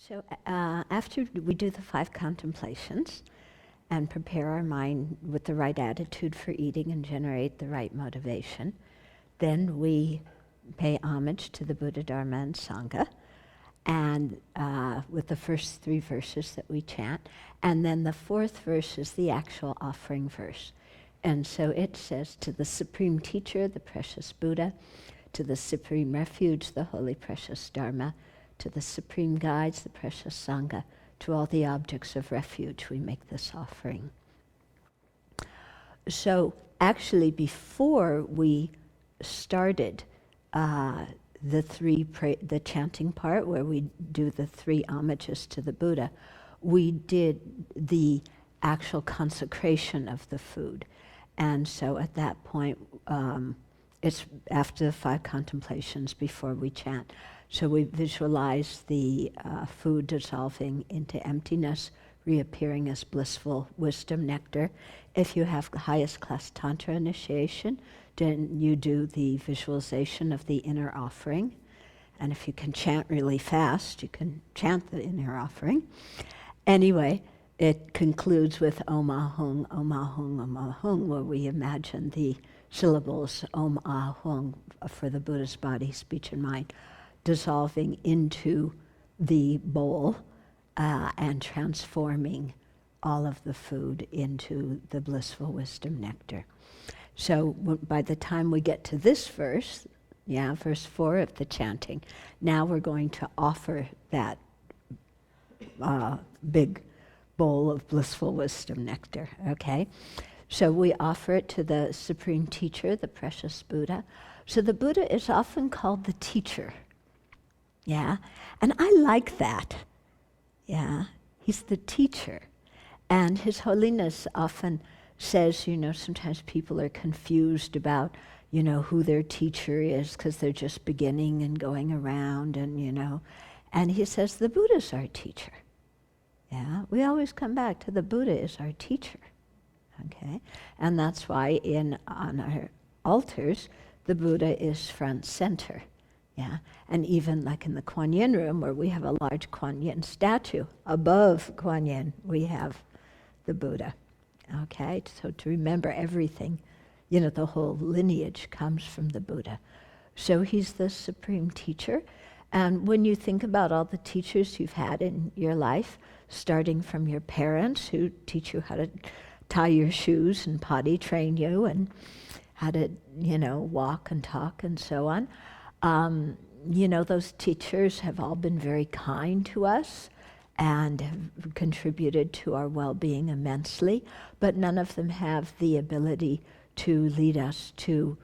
So after we do the 5 contemplations and prepare our mind with the right attitude for eating and generate the right motivation, then we pay homage to the Buddha, Dharma, and Sangha, and with the first 3 verses that we chant. And then the 4th verse is the actual offering verse. And so it says, to the Supreme Teacher, the precious Buddha, to the Supreme Refuge, the Holy Precious Dharma, to the Supreme Guides, the precious Sangha, to all the objects of refuge, we make this offering. So actually, before we started the chanting part, where we do the 3 homages to the Buddha, we did the actual consecration of the food. And so at that point, it's after the 5 contemplations before we chant. So we visualize the food dissolving into emptiness, reappearing as blissful wisdom nectar. If you have the highest class Tantra initiation, then you do the visualization of the inner offering. And if you can chant really fast, you can chant the inner offering. Anyway, it concludes with Om Ahung, Om Ahung, Om Ahung, where we imagine the syllables Om Ahung for the Buddha's body, speech, and mind dissolving into the bowl and transforming all of the food into the blissful wisdom nectar. So by the time we get to this verse, verse 4 of the chanting, now we're going to offer that big bowl of blissful wisdom nectar, okay? So we offer it to the Supreme Teacher, the precious Buddha. So the Buddha is often called the teacher, and I like that, he's the teacher. And His Holiness often says, sometimes people are confused about, who their teacher is because they're just beginning and going around and he says, the Buddha's our teacher. We always come back to the Buddha is our teacher, okay? And that's why on our altars, the Buddha is front center, And even like in the Kuan Yin room, where we have a large Kuan Yin statue, above Kuan Yin, we have the Buddha, okay? So to remember everything, the whole lineage comes from the Buddha. So he's the Supreme Teacher. And when you think about all the teachers you've had in your life, starting from your parents who teach you how to tie your shoes and potty train you and how to, walk and talk and so on, those teachers have all been very kind to us and have contributed to our well-being immensely, but none of them have the ability to lead us to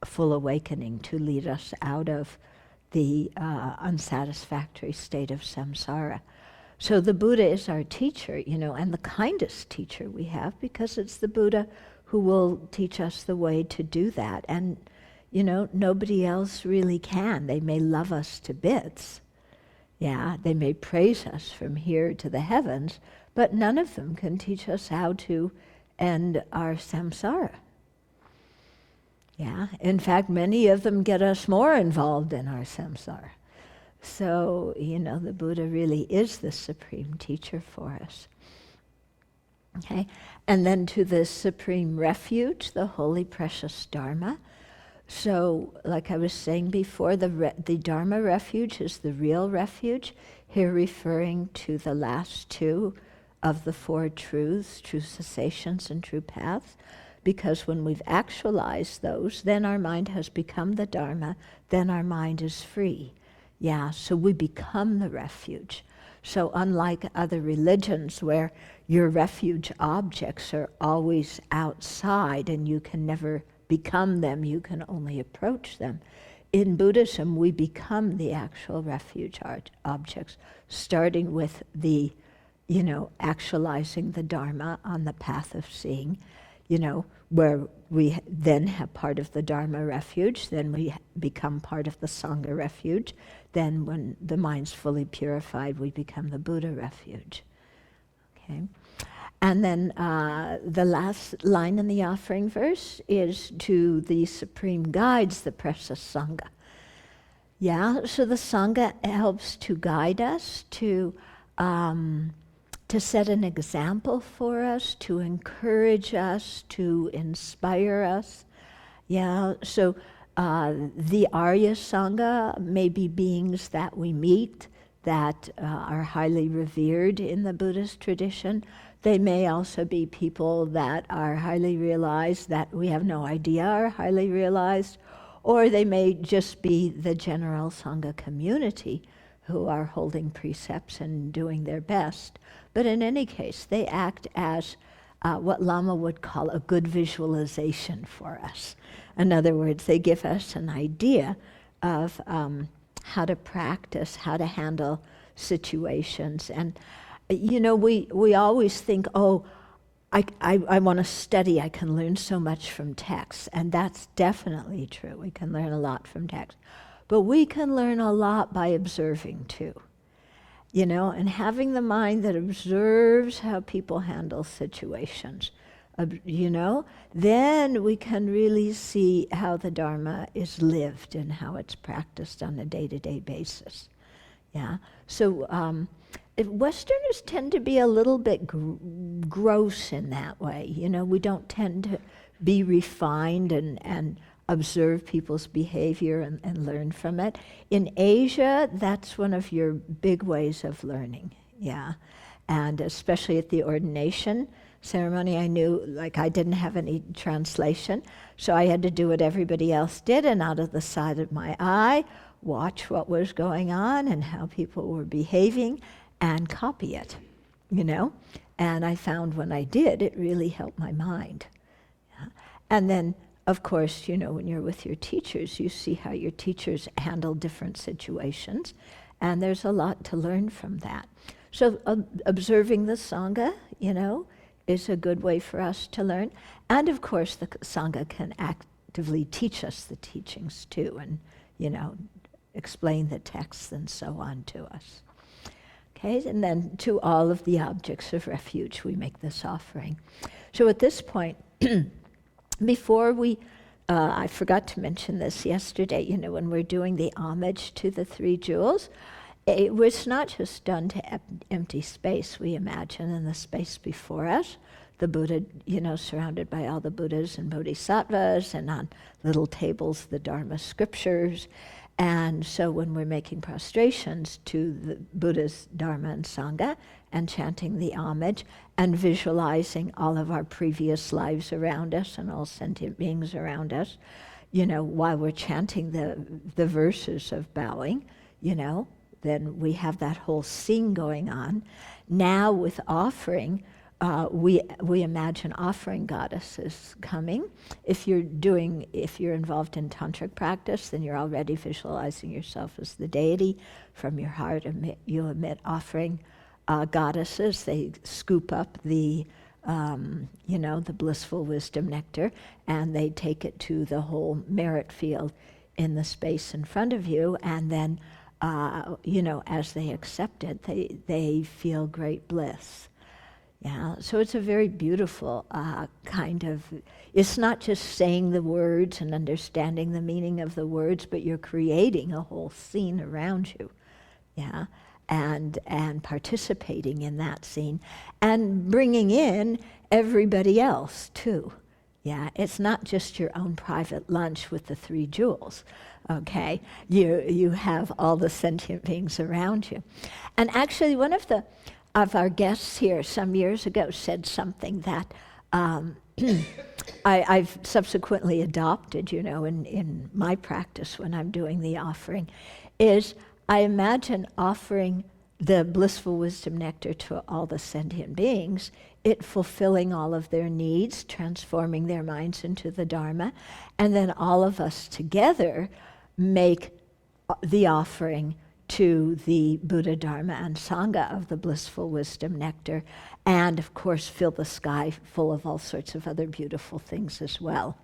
full awakening, to lead us out of the unsatisfactory state of samsara. So the Buddha is our teacher, and the kindest teacher we have, because it's the Buddha who will teach us the way to do that. And, nobody else really can. They may love us to bits. They may praise us from here to the heavens, but none of them can teach us how to end our samsara. In fact, many of them get us more involved in our samsara. So, the Buddha really is the supreme teacher for us. Okay? And then to the supreme refuge, the holy precious Dharma. So, like I was saying before, the Dharma refuge is the real refuge, here referring to the last 2 of the 4 truths, true cessations and true paths, because when we've actualized those, then our mind has become the Dharma, then our mind is free. So we become the refuge. So unlike other religions where your refuge objects are always outside and you can never become them, you can only approach them, in Buddhism we become the actual refuge objects, starting with the, actualizing the Dharma on the path of seeing, where we then have part of the Dharma refuge, then we become part of the Sangha refuge, then when the mind's fully purified, we become the Buddha refuge. Okay? And then the last line in the offering verse is to the Supreme Guides, the precious Sangha. Yeah, so the Sangha helps to guide us, to set an example for us, to encourage us, to inspire us. Yeah, so the Arya Sangha may be beings that we meet that are highly revered in the Buddhist tradition. They may also be people that are highly realized that we have no idea are highly realized, or they may just be the general Sangha community who are holding precepts and doing their best. But in any case, they act as what Lama would call a good visualization for us. In other words, they give us an idea of how to practice, how to handle situations. And, you know, we always think, oh, I want to study, I can learn so much from texts. And that's definitely true. We can learn a lot from text. But we can learn a lot by observing too. You know, and having the mind that observes how people handle situations, you know, then we can really see how the Dharma is lived and how it's practiced on a day-to-day basis. Yeah, so Westerners tend to be a little bit gross in that way. You know, we don't tend to be refined and observe people's behavior and learn from it. In Asia, that's one of your big ways of learning, yeah. And especially at the ordination ceremony, I knew, like, I didn't have any translation, so I had to do what everybody else did, and out of the side of my eye, watch what was going on and how people were behaving and copy it, you know. And I found when I did, it really helped my mind. Yeah. And then, of course, you know, when you're with your teachers, you see how your teachers handle different situations, and there's a lot to learn from that. So observing the Sangha, you know, is a good way for us to learn. And of course, the Sangha can actively teach us the teachings too, and, you know, explain the texts and so on to us. Okay, and then to all of the objects of refuge, we make this offering. So at this point, before we, I forgot to mention this yesterday, you know, when we're doing the homage to the three jewels, it was not just done to empty space, we imagine, in the space before us. The Buddha, you know, surrounded by all the Buddhas and Bodhisattvas, and on little tables, the Dharma scriptures. And so when we're making prostrations to the Buddha's Dharma and Sangha, and chanting the homage, and visualizing all of our previous lives around us and all sentient beings around us, you know, while we're chanting the verses of bowing, you know, then we have that whole scene going on. Now with offering, we imagine offering goddesses coming. If you're involved in tantric practice, then you're already visualizing yourself as the deity. From your heart, you emit offering goddesses. They scoop up the, you know, the blissful wisdom nectar, and they take it to the whole merit field in the space in front of you, and then, you know, as they accept it, they feel great bliss. Yeah, so it's a very beautiful kind of, it's not just saying the words and understanding the meaning of the words, but you're creating a whole scene around you, yeah, and participating in that scene, and bringing in everybody else too. Yeah, it's not just your own private lunch with the three jewels, okay? You have all the sentient beings around you. And actually, one of our guests here some years ago said something that I've subsequently adopted, you know, in my practice when I'm doing the offering, is I imagine offering the blissful wisdom nectar to all the sentient beings, it fulfilling all of their needs, transforming their minds into the Dharma, and then all of us together make the offering to the Buddha, Dharma, and Sangha of the blissful wisdom nectar, and of course fill the sky full of all sorts of other beautiful things as well.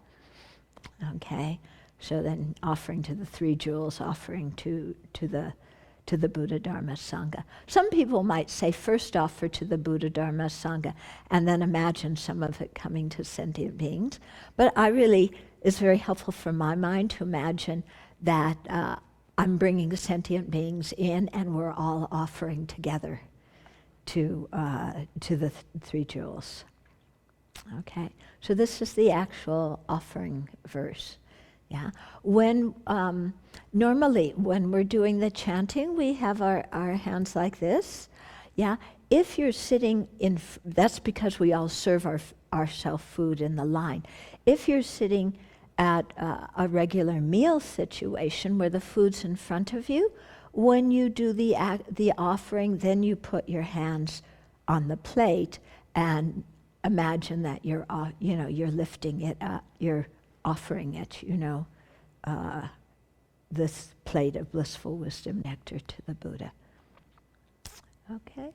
Okay, so then offering to the three jewels, offering to the Buddha, Dharma, Sangha. Some people might say first offer to the Buddha, Dharma, Sangha, and then imagine some of it coming to sentient beings. But it's very helpful for my mind to imagine that I'm bringing sentient beings in, and we're all offering together to the three jewels. Okay, so this is the actual offering verse. Yeah, when normally when we're doing the chanting, we have our hands like this. Yeah, if you're sitting in, that's because we all serve ourself food in the line. If you're sitting at a regular meal situation where the food's in front of you, when you do the offering, then you put your hands on the plate and imagine that you're lifting it up, you're offering it, this plate of blissful wisdom nectar to the Buddha. Okay.